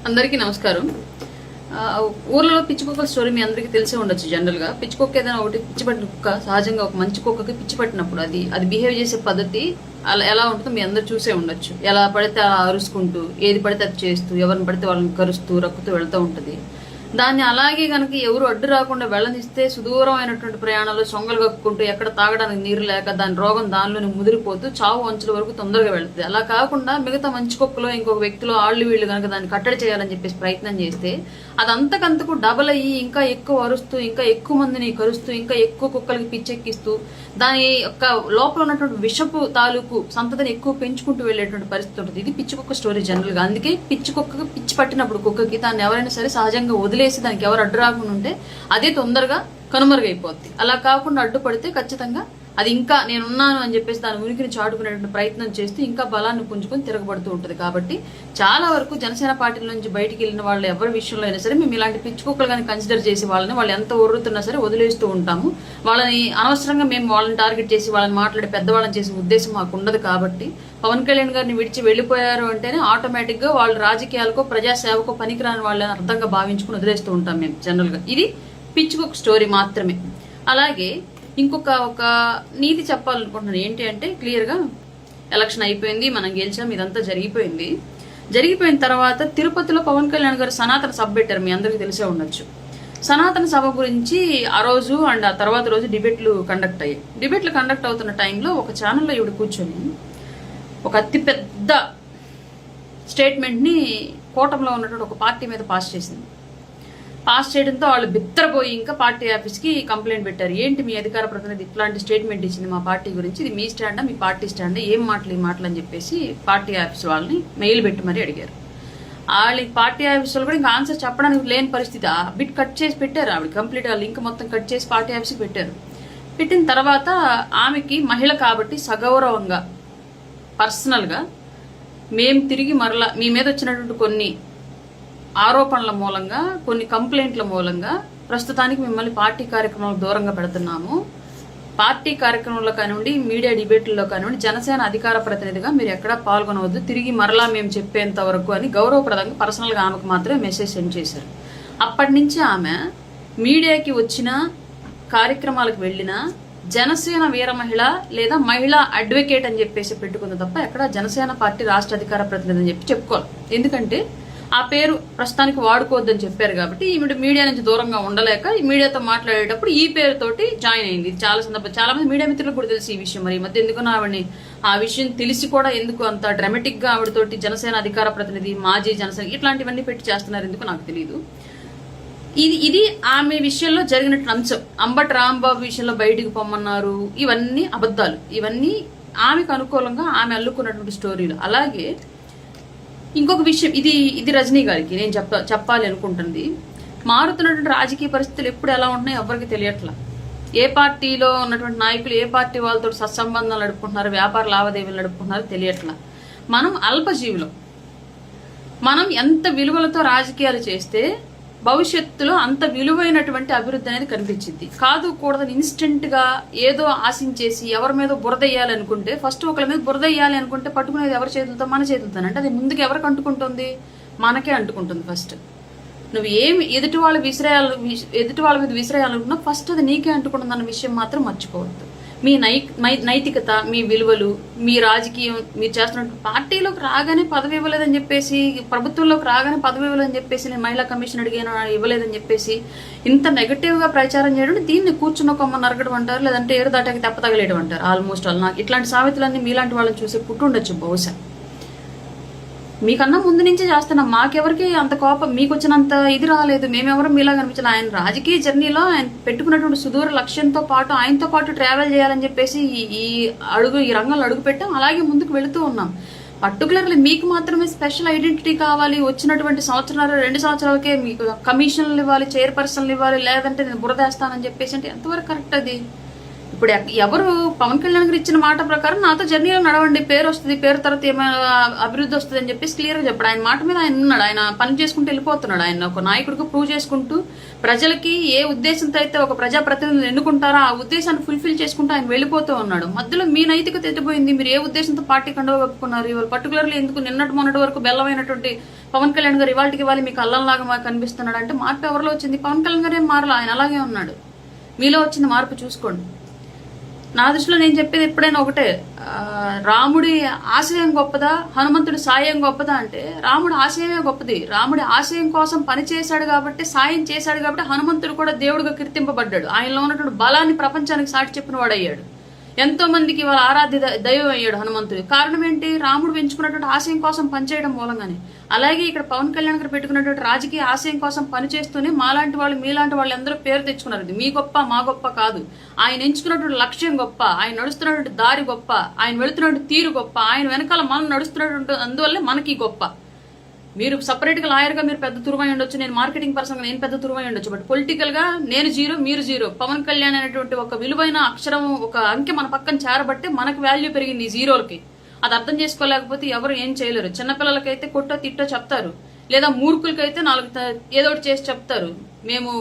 అందరికీ నమస్కారం. ఊర్లలో పిచ్చుకుక్క స్టోరీ మీ అందరికీ తెలిసే ఉండొచ్చు. జనరల్ గా పిచ్చుకుక్క ఏదైనా ఒకటి పిచ్చి పట్టిన కుక్క సహజంగా ఒక మంచి కుక్కకి పిచ్చి పట్టినప్పుడు అది బిహేవ్ చేసే పద్ధతి అలా ఎలా ఉంటుందో మీ అందరు చూసే ఉండొచ్చు. ఎలా పడితే అలా అరుచుకుంటూ ఏది పడితే అది చేస్తూ ఎవరిని పడితే వాళ్ళని కరుస్తూ రక్కుతూ వెళ్తూ ఉంటుంది. దాన్ని అలాగే కనుక ఎవరు అడ్డు రాకుండా వెళ్ళనిస్తే సుదూరమైనటువంటి ప్రయాణాలు సొంగలు కక్కుకుంటూ ఎక్కడ తాగడానికి నీరు లేక దాని రోగం దానిలోనే ముదిరిపోతూ చావు అంచుల వరకు తొందరగా వెళ్తుంది. అలా కాకుండా మిగతా మంచి కుక్కలో ఇంకొక వ్యక్తిలో వీళ్ళు కనుక దాన్ని కట్టడి చేయాలని చెప్పేసి ప్రయత్నం చేస్తే అది అంతకంతకు డబల్ అయ్యి ఇంకా ఎక్కువ అరుస్తూ ఇంకా ఎక్కువ మందిని కరుస్తూ ఇంకా ఎక్కువ కుక్కలకి పిచ్చెక్కిస్తూ దాని యొక్క లోపల ఉన్నటువంటి విషపు తాలూకు సంతతిని ఎక్కువ పెంచుకుంటూ వెళ్ళేటువంటి పరిస్థితి ఉంటుంది. ఇది పిచ్చి కుక్క స్టోరీ జనరల్ గా. అందుకే పిచ్చి కుక్కకి పిచ్చి పట్టినప్పుడు కుక్కకి దాన్ని ఎవరైనా సరే సహజంగా వదిలేసి దానికి ఎవరు అడ్డు రాకుండా ఉంటే అదే తొందరగా కనుమరుగైపోద్ది. అలా కాకుండా అడ్డుపడితే ఖచ్చితంగా అది ఇంకా నేనున్నాను అని చెప్పేసి దాని ఉనికిని చాటుకునేటువంటి ప్రయత్నం చేస్తూ ఇంకా బలాన్ని పుంజుకొని తిరగబడుతూ ఉంటుంది. కాబట్టి చాలా వరకు జనసేన పార్టీల నుంచి బయటికి వెళ్ళిన వాళ్ళు ఎవరి విషయంలో అయినా సరే మేము ఇలాంటి పిచ్చి కుక్కలు కానీ కన్సిడర్ చేసి వాళ్ళని వాళ్ళు ఎంత ఒర్రుతున్నా సరే వదిలేస్తూ ఉంటాము. వాళ్ళని అనవసరంగా మేము వాళ్ళని టార్గెట్ చేసి వాళ్ళని మాట్లాడే పెద్దవాళ్ళని చేసే ఉద్దేశం మాకు ఉండదు. కాబట్టి పవన్ కళ్యాణ్ గారిని విడిచి వెళ్ళిపోయారు అంటేనే ఆటోమేటిక్ గా వాళ్ళు రాజకీయాలకో ప్రజాసేవకో పనికిరాని వాళ్ళని అర్థంగా భావించుకుని వదిలేస్తూ ఉంటాం మేము జనరల్ గా. ఇది పిచ్చి కుక్క స్టోరీ మాత్రమే. అలాగే ఇంకొక నీతి చెప్పాలనుకుంటున్నాను. ఏంటి అంటే క్లియర్ గా ఎలక్షన్ అయిపోయింది, మనం గెలిచాం, ఇదంతా జరిగిపోయిన తర్వాత తిరుపతిలో పవన్ కళ్యాణ్ గారు సనాతన సభ పెట్టారు. మీ అందరికీ తెలిసే ఉండొచ్చు. సనాతన సభ గురించి ఆ రోజు అండ్ ఆ తర్వాత రోజు డిబేట్లు కండక్ట్ అయ్యాయి. డిబేట్లు కండక్ట్ అవుతున్న టైంలో ఒక ఛానల్లో ఈవిడ కూర్చొని ఒక అతిపెద్ద స్టేట్మెంట్ ని కూటమిలో ఉన్నటువంటి ఒక పార్టీ మీద పాస్ చేసింది. పాస్ చేయడంతో వాళ్ళు బిత్తరపోయి ఇంకా పార్టీ ఆఫీస్కి కంప్లైంట్ పెట్టారు. ఏంటి మీ అధికార ప్రతినిధి ఇట్లాంటి స్టేట్మెంట్ ఇచ్చింది మా పార్టీ గురించి, ఇది మీ స్టాండా మీ పార్టీ స్టాండా, ఏం మాటలు ఈ మాటలు అని చెప్పేసి పార్టీ ఆఫీస్ వాళ్ళని మెయిల్ పెట్టి మరీ అడిగారు. వాళ్ళకి పార్టీ ఆఫీస్ వాళ్ళు కూడా ఇంకా ఆన్సర్ చెప్పడానికి లేని పరిస్థితి. ఆ బిట్ కట్ చేసి పెట్టారు. ఆవిడ కంప్లీట్ ఆ లింక్ మొత్తం కట్ చేసి పార్టీ ఆఫీస్కి పెట్టారు. పెట్టిన తర్వాత ఆమెకి మహిళ కాబట్టి సగౌరవంగా పర్సనల్గా మేము తిరిగి మరలా మీ మీద వచ్చినటువంటి కొన్ని ఆరోపణల మూలంగా కొన్ని కంప్లైంట్ల మూలంగా ప్రస్తుతానికి మిమ్మల్ని పార్టీ కార్యక్రమాలకు దూరంగా పెడుతున్నాము. పార్టీ కార్యక్రమంలో కానివ్వండి, మీడియా డిబేట్లలో కానివ్వండి, జనసేన అధికార ప్రతినిధిగా మీరు ఎక్కడా పాల్గొనవద్దు, తిరిగి మరలా మేము చెప్పేంత వరకు అని గౌరవప్రదంగా పర్సనల్గా ఆమెకు మాత్రమే మెసేజ్ సెండ్ చేశారు. అప్పటి నుంచి ఆమె మీడియాకి వచ్చిన కార్యక్రమాలకు వెళ్ళిన జనసేన వీర మహిళ లేదా మహిళా అడ్వకేట్ అని చెప్పేసి పెట్టుకుంది తప్ప ఎక్కడ జనసేన పార్టీ రాష్ట్ర అధికార ప్రతినిధి అని చెప్పుకోవాలి. ఎందుకంటే ఆ పేరు ప్రస్తుతానికి వాడుకోవద్దని చెప్పారు కాబట్టి ఈమె మీడియా నుంచి దూరంగా ఉండలేక ఈ మీడియాతో మాట్లాడేటప్పుడు ఈ పేరుతోటి జాయిన్ అయింది. చాలా సందర్భం చాలా మంది మీడియా మిత్రులకు కూడా తెలిసి ఈ విషయం. మరి ఈ మధ్య ఎందుకన్నా ఆవిడని ఆ విషయం తెలిసి కూడా ఎందుకు అంత డ్రామాటిక్ గా ఆవిడతోటి జనసేన అధికార ప్రతినిధి, మాజీ జనసేన ఇట్లాంటివన్నీ పెట్టి చేస్తున్నారు ఎందుకు నాకు తెలియదు. ఇది ఆమె విషయంలో జరిగినట్టు అంశం. అంబటి రాంబాబు విషయంలో బయటికి పొమ్మన్నారు, ఇవన్నీ అబద్ధాలు. ఇవన్నీ ఆమెకు అనుకూలంగా ఆమె అల్లుకున్నటువంటి స్టోరీలు. అలాగే ఇంకొక విషయం, ఇది రజనీ గారికి నేను చెప్పాలి అనుకుంటుంది. మారుతున్నటువంటి రాజకీయ పరిస్థితులు ఎప్పుడు ఎలా ఉంటున్నాయో ఎవరికి తెలియట్లా. ఏ పార్టీలో ఉన్నటువంటి నాయకులు ఏ పార్టీ వాళ్ళతో సత్సంబంధాలు నడుపుకుంటున్నారు, వ్యాపార లావాదేవీలు నడుపుకుంటున్నారో తెలియట్లా. మనం అల్పజీవులం. మనం ఎంత విలువలతో రాజకీయాలు చేస్తే భవిష్యత్తులో అంత విలువైనటువంటి అభివృద్ధి అనేది కనిపించింది. కాదు కూడదని ఇన్స్టెంట్ గా ఏదో ఆశించేసి ఎవరి మీద బురద వేయాలి అనుకుంటే, ఫస్ట్ ఒకరి మీద బురద వేయాలి అనుకుంటే పట్టుకునేది ఎవరి చేతులతో, మన చేతులతో. అంటే అది ముందుకు ఎవరికి అంటుకుంటుంది? మనకే అంటుకుంటుంది. ఫస్ట్ నువ్వు ఏమి ఎదుటి వాళ్ళ మీద విసిరేయాలనుకున్నా ఫస్ట్ అది నీకే అంటుకుంటుంది అన్న విషయం మాత్రం మర్చిపోవద్దు. మీ నైతికత, మీ విలువలు, మీ రాజకీయం, మీరు చేస్తున్న పార్టీలోకి రాగానే పదవి ఇవ్వలేదని చెప్పేసి, ప్రభుత్వంలోకి రాగానే పదవి ఇవ్వలేదని చెప్పేసి, నేను మహిళా కమిషన్ అడిగాను ఇవ్వలేదని చెప్పేసి ఇంత నెగటివ్ గా ప్రచారం చేయడం, దీన్ని కూర్చున్న కొమ్మ నరగడం అంటారు, లేదంటే ఏరు దాటాకి తెప్ప తగలేయడం అంటారు. ఆల్మోస్ట్ వాళ్ళు నాకు ఇట్లాంటి సామెతలన్నీ మీలాంటి వాళ్ళని చూసే పుట్టుండొచ్చు బహుశా. మీకన్నా ముందు నుంచే చేస్తున్నాం. మాకెవరికి అంత కోపం మీకు వచ్చినంత ఇది రాలేదు. మేమెవరం మీలా కనిపించాలి. ఆయన రాజకీయ జర్నీలో ఆయన పెట్టుకున్నటువంటి సుదూర లక్ష్యంతో పాటు ఆయనతో పాటు ట్రావెల్ చేయాలని చెప్పేసి ఈ రంగంలో అడుగు పెట్టాం. అలాగే ముందుకు వెళుతూ ఉన్నాం. పర్టికులర్లీ మీకు మాత్రమే స్పెషల్ ఐడెంటిటీ కావాలి, వచ్చినటువంటి 2 సంవత్సరాలకే మీకు కమిషన్లు ఇవ్వాలి, చైర్పర్సన్లు ఇవ్వాలి, లేదంటే నేను బురదేస్తానని చెప్పేసి అంటే ఎంతవరకు కరెక్ట్ అది? ఇప్పుడు ఎవరు పవన్ కళ్యాణ్ గారు ఇచ్చిన మాట ప్రకారం నాతో జర్నీలో నడవండి, పేరు వస్తుంది, పేరు తర్వాత ఏమైనా అభివృద్ధి వస్తుంది అని చెప్పేసి క్లియర్గా చెప్పాడు. ఆయన మాట మీద ఆయన ఉన్నాడు. ఆయన పని చేసుకుంటూ వెళ్ళిపోతున్నాడు. ఆయన ఒక నాయకుడికి ప్రూవ్ చేసుకుంటూ ప్రజలకి ఏ ఉద్దేశంతో అయితే ఒక ప్రజాప్రతినిధులు ఎన్నుకుంటారో ఆ ఉద్దేశాన్ని ఫుల్ఫిల్ చేసుకుంటూ ఆయన వెళ్ళిపోతూ ఉన్నాడు. మధ్యలో మీ నైతికత ఎత్తిపోయింది. మీరు ఏ ఉద్దేశంతో పార్టీ కండువా కప్పుకున్నారు? ఇవాళ పర్టికులర్లీ ఎందుకు నిన్నటి మొన్నటి వరకు బెల్లమైనటువంటి పవన్ కళ్యాణ్ గారు ఇవాళకి ఇవాళ మీకు అల్లంలాగా మాకు కనిపిస్తున్నాడు అంటే మార్పు ఎవరిలో వచ్చింది? పవన్ కళ్యాణ్ గారు ఏం మారలా, ఆయన అలాగే ఉన్నాడు. మీలో వచ్చింది మార్పు చూసుకోండి. నా దృష్టిలో నేను చెప్పేది ఎప్పుడైనా ఒకటే, రాముడి ఆశయం గొప్పదా, హనుమంతుడి సాయం గొప్పదా అంటే రాముడి ఆశయమే గొప్పది. రాముడి ఆశయం కోసం పని చేశాడు కాబట్టి, సాయం చేశాడు కాబట్టి హనుమంతుడు కూడా దేవుడిగా కీర్తింపబడ్డాడు. ఆయనలో ఉన్నటువంటి బలాన్ని ప్రపంచానికి సాటి చెప్పిన వాడు అయ్యాడు. ఎంతో మందికి వాళ్ళ ఆరాధ్య దైవం అయ్యాడు హనుమంతుడు. కారణం ఏంటి? రాముడు పెంచుకున్నటువంటి ఆశయం కోసం పనిచేయడం మూలంగానే. అలాగే ఇక్కడ పవన్ కళ్యాణ్ గారు పెట్టుకున్నటువంటి రాజకీయ ఆశయం కోసం పనిచేస్తూనే మాలాంటి వాళ్ళు, మీలాంటి వాళ్ళు అందరూ పేరు తెచ్చుకున్నారు. ఇది మీ గొప్ప మా గొప్ప కాదు. ఆయన ఎంచుకున్నటువంటి లక్ష్యం గొప్ప, ఆయన నడుస్తున్నటువంటి దారి గొప్ప, ఆయన వెళుతున్నటువంటి తీరు గొప్ప, ఆయన వెనకాల మనం నడుస్తున్నటువంటి అందువల్లే మనకి గొప్ప. మీరు సపరేట్గా లాయర్గా మీరు పెద్ద తురుమై ఉండొచ్చు, నేను మార్కెటింగ్ పర్సన్గా నేను పెద్ద తురుమై ఉండొచ్చు, బట్ పొలిటికల్గా నేను జీరో, మీరు జీరో. పవన్ కళ్యాణ్ అనేటువంటి ఒక విలువైన అక్షరం, ఒక అంకె మన పక్కన చేరబట్టే మనకు వాల్యూ పెరిగింది ఈ జీరోలకి. అది అర్థం చేసుకోలేకపోతే ఎవరు ఏం చేయలేరు. చిన్నపిల్లలకైతే కొట్టో తిట్టో చెప్తారు, లేదా మూర్ఖులకైతే ఏదో ఒకటి చేసి చెప్తారు. మేము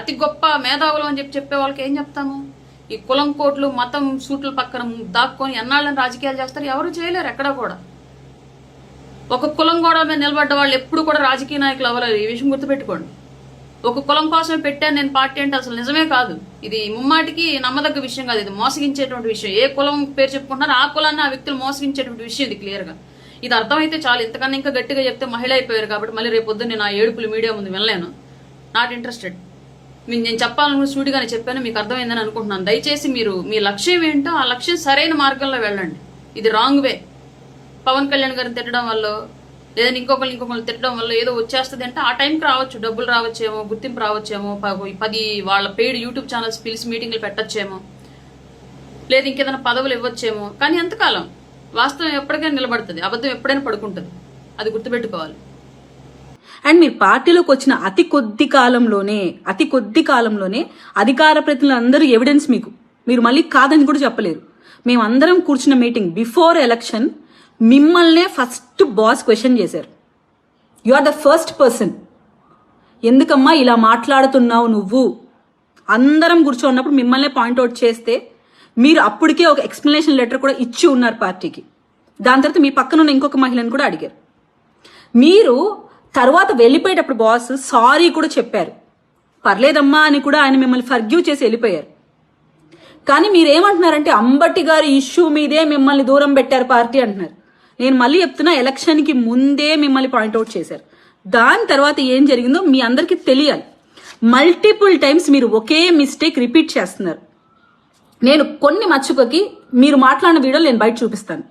అతి గొప్ప మేధావులు అని చెప్పే వాళ్ళకి ఏం చెప్తాము? ఈ కులం కోట్లు మతం సూట్ల పక్కన దాక్కొని ఎన్నాళ్ళని రాజకీయాలు చేస్తారు? ఎవరు చేయలేరు ఎక్కడా కూడా. ఒక కులం కూడా మీద నిలబడ్డ వాళ్ళు ఎప్పుడు కూడా రాజకీయ నాయకులు అవ్వలేరు. ఈ విషయం గుర్తుపెట్టుకోండి. ఒక కులం కోసమే పెట్టాను నేను పార్టీ అంటే అసలు నిజమే కాదు. ఇది ముమ్మాటికి నమ్మదగ్గ విషయం కాదు. ఇది మోసగించేటువంటి విషయం. ఏ కులం పేరు చెప్పుకుంటున్నారో ఆ కులాన్ని ఆ వ్యక్తులు మోసగించేటువంటి విషయం ఇది క్లియర్గా. ఇది అర్థమైతే చాలు. ఇంతకన్నా ఇంకా గట్టిగా చెప్తే మహిళ అయిపోయారు కాబట్టి మళ్ళీ రేపు పొద్దున్న నేను ఆ ఏడుపులు మీడియా ముందు వెళ్ళలేను. Not interested. నేను చెప్పాలనుకున్న స్టూడియోగానే చెప్పాను, మీకు అర్థమైందని అనుకుంటున్నాను. దయచేసి మీరు మీ లక్ష్యం ఏంటో ఆ లక్ష్యం సరైన మార్గంలో వెళ్ళండి. ఇది రాంగ్ వే. పవన్ కళ్యాణ్ గారిని తిట్టడం వల్ల, లేదా ఇంకొకరిని తిట్టడం వల్ల ఏదో వచ్చేస్తుంది అంటే ఆ టైంకి రావచ్చు, డబ్బులు రావచ్చేమో, గుర్తింపు రావచ్చేమో, 10 వాళ్ళ పెయిడ్ యూట్యూబ్ ఛానల్స్ పిలిచి మీటింగ్లు పెట్టచ్చేమో, లేదా ఇంకేదైనా పదవులు ఇవ్వచ్చేమో. కానీ ఎంతకాలం? వాస్తవం ఎప్పటికైనా నిలబడుతుంది, అబద్ధం ఎప్పుడైనా పడుకుంటుంది. అది గుర్తుపెట్టుకోవాలి. అండ్ మీరు పార్టీలోకి వచ్చిన అతి కొద్ది కాలంలోనే అధికార ప్రతినిధులందరూ ఎవిడెన్స్ మీరు మళ్ళీ కాదని కూడా చెప్పలేరు. మేమందరం కూర్చున్న మీటింగ్ బిఫోర్ ఎలక్షన్ మిమ్మల్నే ఫస్ట్ బాస్ క్వశ్చన్ చేశారు. You are the first person, ఎందుకమ్మా ఇలా మాట్లాడుతున్నావు నువ్వు? అందరం కూర్చోన్నప్పుడు మిమ్మల్నే పాయింట్అవుట్ చేస్తే మీరు అప్పటికే ఒక ఎక్స్ప్లెనేషన్ లెటర్ కూడా ఇచ్చి ఉన్నారు పార్టీకి. దాని తర్వాత మీ పక్కన ఉన్న ఇంకొక మహిళను కూడా అడిగారు. మీరు తర్వాత వెళ్ళిపోయేటప్పుడు బాస్ సారీ కూడా చెప్పారు, పర్లేదమ్మా అని కూడా ఆయన మిమ్మల్ని ఫర్గ్యూ చేసి వెళ్ళిపోయారు. కానీ మీరేమంటున్నారంటే అంబటి గారి ఇష్యూ మీదే మిమ్మల్ని దూరం పెట్టారు పార్టీ అంటున్నారు. నేను మళ్ళీ చెప్తున్నా, ఎలక్షన్కి ముందే మిమ్మల్ని పాయింట్అవుట్ చేశారు. దాని తర్వాత ఏం జరిగిందో మీ అందరికీ తెలియాలి. మల్టిపుల్ టైమ్స్ మీరు ఒకే మిస్టేక్ రిపీట్ చేస్తున్నారు. నేను కొన్ని మచ్చుకకి మీరు మాట్లాడిన వీడియోలు నేను బయట చూపిస్తాను.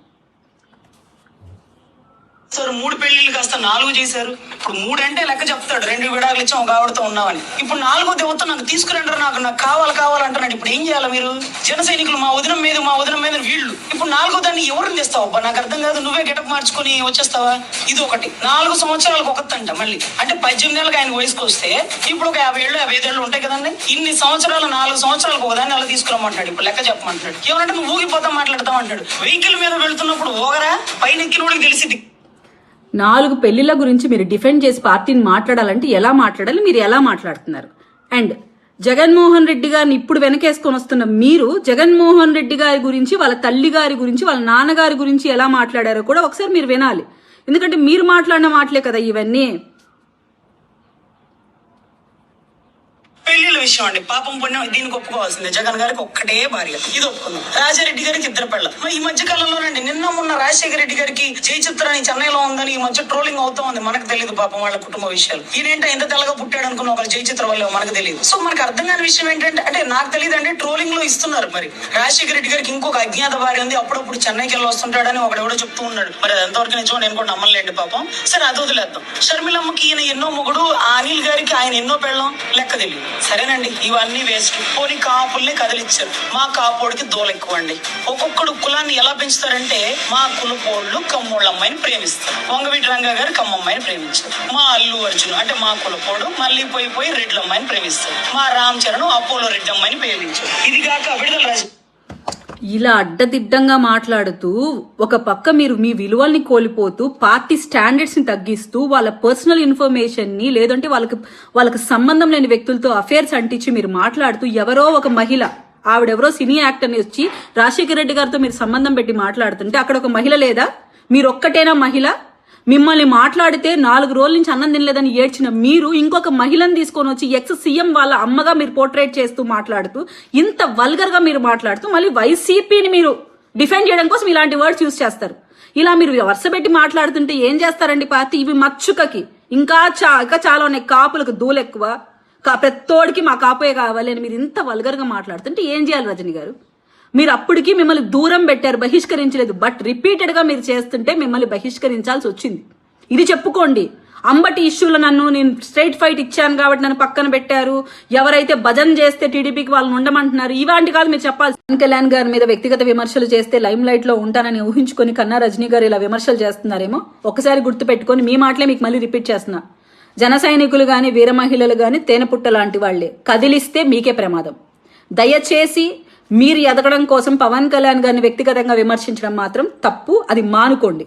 సార్ 3 పెళ్లిళ్ళు కాస్త 4 చేశారు. ఇప్పుడు 3 అంటే లెక్క చెప్తాడు, 2 విడాకులు ఇచ్చాం ఒక ఆవిడతో ఉన్నామని. ఇప్పుడు 4వ దేవత నాకు తీసుకురండి, నాకు కావాలంటున్నాడు. ఇప్పుడు ఏం చేయాలి మీరు? జన సైనికులు మా వదినం మీద వీళ్ళు. ఇప్పుడు 4వ దాన్ని ఎవరిని తెస్తావబ్బా? నాకు అర్థం కాదు. నువ్వే గెటప్ మార్చుకొని వచ్చేస్తావా? ఇది ఒకటి. 4 సంవత్సరాలకు ఒకటంట మళ్ళీ. అంటే 18 ఏళ్ళకి ఆయన వయసుకు వస్తే ఇప్పుడు ఒక 50 ఏళ్ళు 55 ఏళ్ళు ఉంటాయి కదండి. ఇన్ని సంవత్సరాలు 4 సంవత్సరాలకు ఒకదాన్ని అలా తీసుకురమ్మంటాడు. ఇప్పుడు లెక్క చెప్పమంటాడు. ఏమంటే నువ్వు ఊగిపోతా మాట్లాడతావు అంటాడు. వెహికల్ మీద వెళ్తున్నప్పుడు ఓగరా పైన ఎక్కిన వాడికి తెలిసింది. 4 పెళ్లిళ్ళ గురించి మీరు డిఫెండ్ చేసి పార్టీని మాట్లాడాలంటే ఎలా మాట్లాడాలి, మీరు ఎలా మాట్లాడుతున్నారు? అండ్ జగన్మోహన్ రెడ్డి గారిని ఇప్పుడు వెనకేసుకొని వస్తున్న మీరు జగన్మోహన్ రెడ్డి గారి గురించి, వాళ్ళ తల్లి గారి గురించి, వాళ్ళ నాన్నగారి గురించి ఎలా మాట్లాడారో కూడా ఒకసారి మీరు వినాలి. ఎందుకంటే మీరు మాట్లాడిన మాటలే కదా ఇవన్నీ. పెళ్లిళ్ళ విషయం అండి, పాపం పుణ్యం దీనికి ఒప్పుకోవాల్సిందే. జగన్ గారికి ఒక్కటే భార్య, ఇది ఒప్పుకుందాం. రాజారెడ్డి గారికి 2 పిల్లలు. ఈ మధ్య కాలంలోనండి నిన్న మొన్న రాజశేఖర రెడ్డి గారికి జై చిత్రాన్ని చెన్నైలో ఉందని ఈ మధ్య ట్రోలింగ్ అవుతా ఉంది. మనకు తెలియదు పాపం వాళ్ళ కుటుంబ విషయాలు. ఈయనేంటో ఎంత తెల్లగా పుట్టాడు అనుకున్న ఒకరు జై చిత్రం వల్ల మనకు తెలియదు. సో మనకు అర్థం కాని విషయం ఏంటంటే, అంటే నాకు తెలియదు అండి, ట్రోలింగ్ లో ఇస్తున్నారు. మరి రాజశేఖర రెడ్డి గారికి ఇంకొక అజ్ఞాత భార్య ఉంది, అప్పుడప్పుడు చెన్నైకి వెళ్ళి వస్తుంటాడని ఒకడెవడో చెప్తూ ఉన్నాడు. మరి అది ఎంతవరకు నిజమో నేను కూడా నమ్మలేండి పాపం. సరే అది వదిలేద్దాం. షర్మిలమ్మకి ఈయన ఎన్నో మొగుడు, ఆ అనిల్ గారికి ఆయన ఎన్నో పెళ్ళం, లెక్క తెలియదు. సరేనండి, ఇవన్నీ వేస్ట్. పోనీ కాపుల్ని కదిలిచ్చారు. మా కాపోడికి దోల ఎక్కువ అండి. ఒక్కొక్కడు కులాన్ని ఎలా పెంచుతారంటే, మా కులపోళ్ళు కమ్మోళ్ళ అమ్మాయిని ప్రేమిస్తారు. వంగవీటి రంగా గారు కమ్మమ్మాయిని ప్రేమించారు. మా అల్లు అర్జున్ అంటే మా కులపోడు మళ్ళీ పోయి రెడ్ల అమ్మాయిని ప్రేమిస్తారు. మా రామ్ చరణ్ అపోలో రెడ్డి అమ్మాయిని ప్రేమించారు. ఇది కాక విడుదల రాజు ఇలా అడ్డదిడ్డంగా మాట్లాడుతూ ఒక పక్క మీరు మీ విలువల్ని కోల్పోతూ పార్టీ స్టాండర్డ్స్ ని తగ్గిస్తూ వాళ్ళ పర్సనల్ ఇన్ఫర్మేషన్ ని, లేదంటే వాళ్ళకి సంబంధం లేని వ్యక్తులతో అఫేర్స్ అంటించి మీరు మాట్లాడుతూ, ఎవరో ఒక మహిళ, ఆవిడెవరో సినీ యాక్టర్ ని వచ్చి రాజశేఖర రెడ్డి గారితో మీరు సంబంధం పెట్టి మాట్లాడుతుంటే అక్కడ ఒక మహిళ లేదా? మీరు ఒక్కటేనా మహిళ? మిమ్మల్ని మాట్లాడితే 4 రోజుల నుంచి అన్నం తినలేదని ఏడ్చిన మీరు ఇంకొక మహిళను తీసుకొని వచ్చి ఎక్స్ సీఎం వాళ్ళ అమ్మగా మీరు పోర్ట్రేట్ చేస్తూ మాట్లాడుతూ ఇంత వల్గర్ గా మీరు మాట్లాడుతూ మళ్ళీ వైసీపీని మీరు డిఫెండ్ చేయడం కోసం ఇలాంటి వర్డ్స్ యూజ్ చేస్తారు. ఇలా మీరు వరుస పెట్టి మాట్లాడుతుంటే ఏం చేస్తారండి పార్టీ? ఇవి మచ్చుకకి ఇంకా చాలా ఉన్నాయి. కాపులకు దూలెక్కువ, ప్రతోడికి మా కాపే కావాలి అని మీరు ఇంత వల్గర్ గా మాట్లాడుతుంటే ఏం చేయాలి రజనీ గారు? మీరు అప్పటికి మిమ్మల్ని దూరం పెట్టారు, బహిష్కరించలేదు. బట్ రిపీటెడ్ గా మీరు చేస్తుంటే మిమ్మల్ని బహిష్కరించాల్సి వచ్చింది. ఇది చెప్పుకోండి. అంబటి ఇష్యూలో నేను స్ట్రైట్ ఫైట్ ఇచ్చాను కాబట్టి నన్ను పక్కన పెట్టారు, ఎవరైతే భజన చేస్తే టీడీపీకి వాళ్ళని ఉండమంటున్నారు, ఇలాంటి కాదు మీరు చెప్పాలి. పవన్ కళ్యాణ్ గారి మీద వ్యక్తిగత విమర్శలు చేస్తే లైమ్ లైట్ లో ఉంటానని ఊహించుకొని కన్నా రజనీ గారు ఇలా విమర్శలు చేస్తున్నారేమో ఒకసారి గుర్తు పెట్టుకొని మీ మాటలే మీకు మళ్ళీ రిపీట్ చేస్తున్నా. జన సైనికులు గాని వీర మహిళలు గాని తేనెపుట్ట లాంటి వాళ్లే, కదిలిస్తే మీకే ప్రమాదం. దయచేసి మీరు ఎదగడం కోసం పవన్ కళ్యాణ్ గారిని వ్యక్తిగతంగా విమర్శించడం మాత్రం తప్పు, అది మానుకోండి.